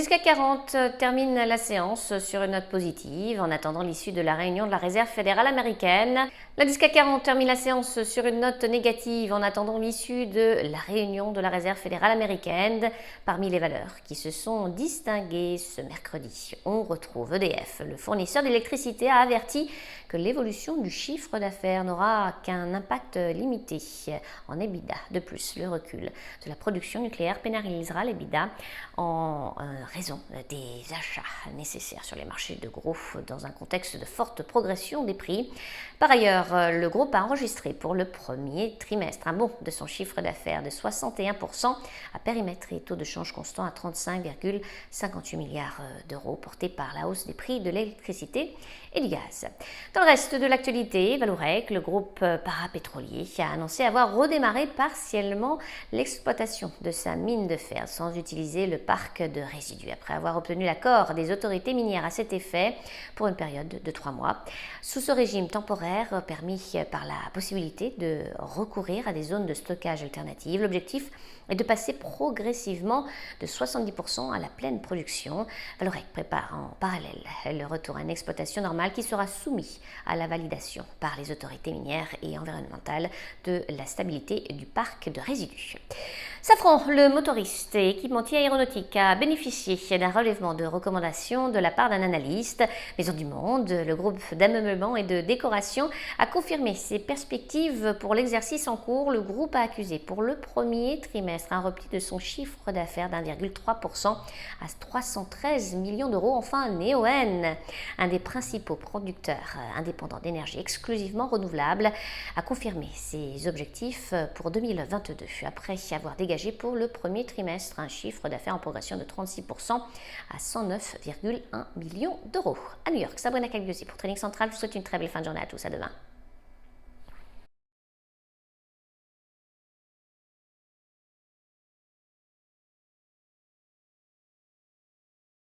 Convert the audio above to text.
L'indice CAC 40 termine la séance sur une note positive en attendant l'issue de la réunion de la Réserve fédérale américaine. L'indice CAC 40 termine la séance sur une note négative en attendant l'issue de la réunion de la Réserve fédérale américaine. Parmi les valeurs qui se sont distinguées ce mercredi, on retrouve EDF. Le fournisseur d'électricité a averti que l'évolution du chiffre d'affaires n'aura qu'un impact limité en EBITDA. De plus, le recul de la production nucléaire pénalisera l'EBITDA en raison des achats nécessaires sur les marchés de gros dans un contexte de forte progression des prix. Par ailleurs, le groupe a enregistré pour le premier trimestre un bond de son chiffre d'affaires de 61% à périmètre et taux de change constant à 35,58 milliards d'euros, porté par la hausse des prix de l'électricité et du gaz. Dans le reste de l'actualité, Vallourec, le groupe parapétrolier, a annoncé avoir redémarré partiellement l'exploitation de sa mine de fer sans utiliser le parc de résidus, après avoir obtenu l'accord des autorités minières à cet effet pour une période de 3 mois. Sous ce régime temporaire permis par la possibilité de recourir à des zones de stockage alternatives, l'objectif est de passer progressivement de 70% à la pleine production. Vallourec prépare en parallèle le retour à une exploitation normale qui sera soumise à la validation par les autorités minières et environnementales de la stabilité du parc de résidus. Safran, le motoriste et équipementier aéronautique, a bénéficié d'un relèvement de recommandations de la part d'un analyste. Maison du Monde, le groupe d'ameublement et de décoration, a confirmé ses perspectives pour l'exercice en cours. Le groupe a accusé pour le premier trimestre un repli de son chiffre d'affaires d'1,3% à 313 millions d'euros. Enfin, Neoen, un des principaux producteurs indépendants d'énergie exclusivement renouvelable, a confirmé ses objectifs pour 2022 après avoir dégagé pour le premier trimestre un chiffre d'affaires en progression de 36% à 109,1 millions d'euros. À New York, Sabrina Cagliosi pour Trading Central. Je vous souhaite une très belle fin de journée à tous. À demain.